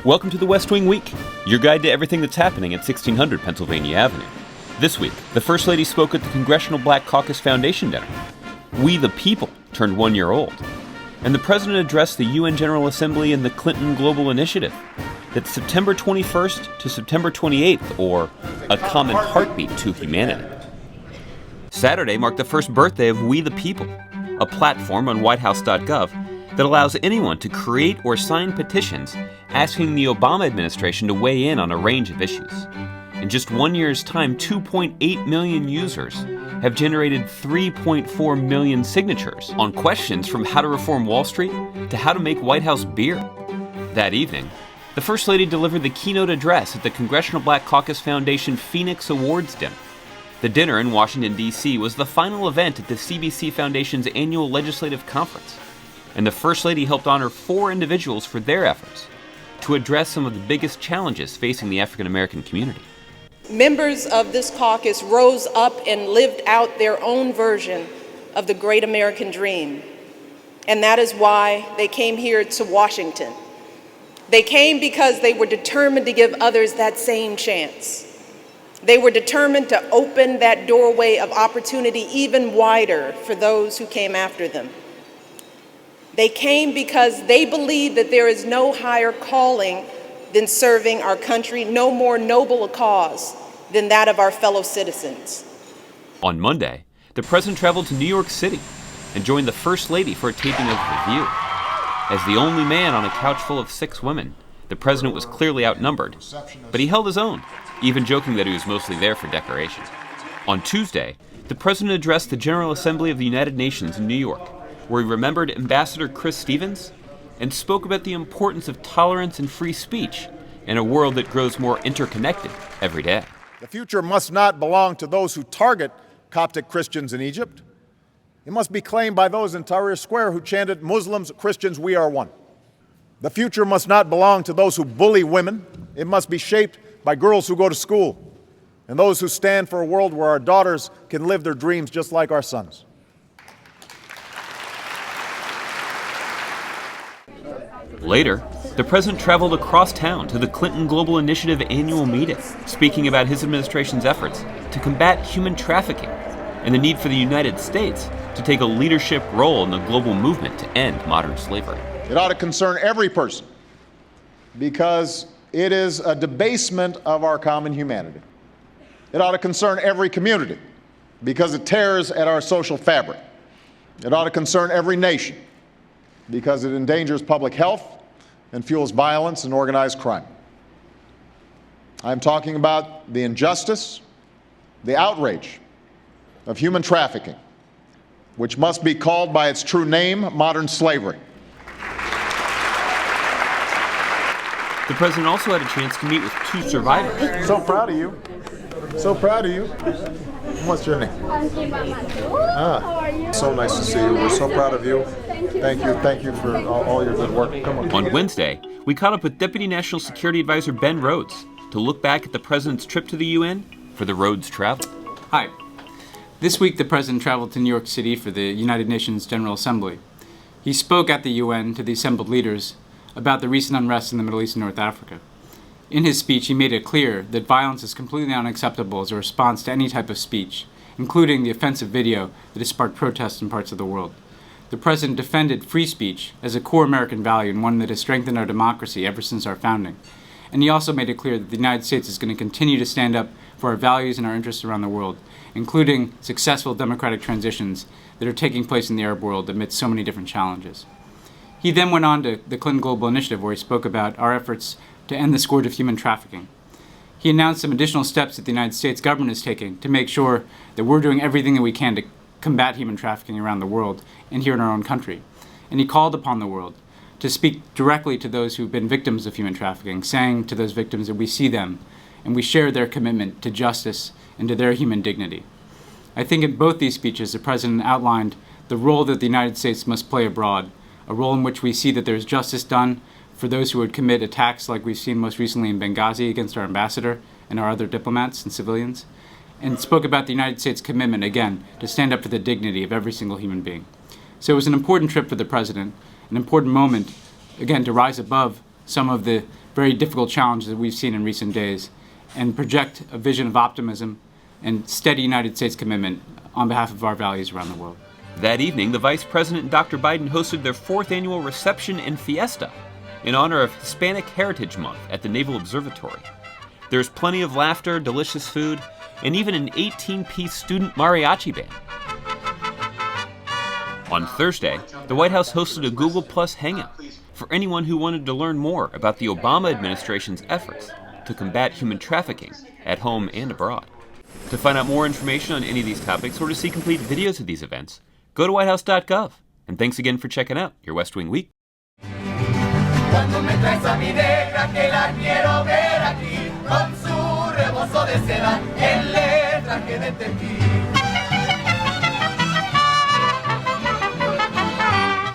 Welcome to the West Wing Week, your guide to everything that's happening at 1600 Pennsylvania Avenue. This week, the First Lady spoke at the Congressional Black Caucus Foundation Dinner. We the People turned 1 year old. And the President addressed the UN General Assembly and the Clinton Global Initiative. That's September 21st to September 28th, or A Common Heartbeat to Humanity. Saturday marked the first birthday of We the People, a platform on whitehouse.gov that allows anyone to create or sign petitions asking the Obama administration to weigh in on a range of issues. In just 1 year's time, 2.8 million users have generated 3.4 million signatures on questions from how to reform Wall Street to how to make White House beer. That evening, the First Lady delivered the keynote address at the Congressional Black Caucus Foundation Phoenix Awards Dinner. The dinner in Washington, D.C. was the final event at the CBC Foundation's annual legislative conference, and the First Lady helped honor 4 individuals for their efforts to address some of the biggest challenges facing the African American community. Members of this caucus rose up and lived out their own version of the great American dream, and that is why they came here to Washington. They came because they were determined to give others that same chance. They were determined to open that doorway of opportunity even wider for those who came after them. They came because they believe that there is no higher calling than serving our country, no more noble a cause than that of our fellow citizens. On Monday, the President traveled to New York City and joined the First Lady for a taping of The View. As the only man on a couch full of 6 women, the President was clearly outnumbered, but he held his own, even joking that he was mostly there for decoration. On Tuesday, the President addressed the General Assembly of the United Nations in New York, where he remembered Ambassador Chris Stevens and spoke about the importance of tolerance and free speech in a world that grows more interconnected every day. The future must not belong to those who target Coptic Christians in Egypt. It must be claimed by those in Tahrir Square who chanted, "Muslims, Christians, we are one." The future must not belong to those who bully women. It must be shaped by girls who go to school and those who stand for a world where our daughters can live their dreams just like our sons. Later, the President traveled across town to the Clinton Global Initiative annual meeting, speaking about his administration's efforts to combat human trafficking and the need for the United States to take a leadership role in the global movement to end modern slavery. It ought to concern every person because it is a debasement of our common humanity. It ought to concern every community because it tears at our social fabric. It ought to concern every nation because it endangers public health and fuels violence and organized crime. I'm talking about the injustice, the outrage of human trafficking, which must be called by its true name, modern slavery. The President also had a chance to meet with 2 survivors. So proud of you. So proud of you. What's your name? How are you? So nice to see you. We're so proud of you. Thank you for all your good work. Come on. On Wednesday, we caught up with Deputy National Security Advisor Ben Rhodes to look back at the President's trip to the UN for the Rhodes travel. Hi. This week, the President traveled to New York City for the United Nations General Assembly. He spoke at the UN to the assembled leaders about the recent unrest in the Middle East and North Africa. In his speech, he made it clear that violence is completely unacceptable as a response to any type of speech, including the offensive video that has sparked protests in parts of the world. The President defended free speech as a core American value and one that has strengthened our democracy ever since our founding. And he also made it clear that the United States is going to continue to stand up for our values and our interests around the world, including successful democratic transitions that are taking place in the Arab world amidst so many different challenges. He then went on to the Clinton Global Initiative, where he spoke about our efforts to end the scourge of human trafficking. He announced some additional steps that the United States government is taking to make sure that we're doing everything that we can to combat human trafficking around the world and here in our own country. And he called upon the world to speak directly to those who've been victims of human trafficking, saying to those victims that we see them and we share their commitment to justice and to their human dignity. I think in both these speeches, the President outlined the role that the United States must play abroad, a role in which we see that there's justice done for those who would commit attacks like we've seen most recently in Benghazi against our ambassador and our other diplomats and civilians, and spoke about the United States' commitment, again, to stand up for the dignity of every single human being. So it was an important trip for the President, an important moment, again, to rise above some of the very difficult challenges that we've seen in recent days and project a vision of optimism and steady United States commitment on behalf of our values around the world. That evening, the Vice President and Dr. Biden hosted their 4th annual reception and fiesta in honor of Hispanic Heritage Month at the Naval Observatory. There's plenty of laughter, delicious food, and even an 18-piece student mariachi band. On Thursday, the White House hosted a Google Plus Hangout for anyone who wanted to learn more about the Obama administration's efforts to combat human trafficking at home and abroad. To find out more information on any of these topics or to see complete videos of these events, go to whitehouse.gov. And thanks again for checking out your West Wing Week. Cuando me traes a mi negra que la quiero ver aquí con su rebozo de seda en letras que de ti.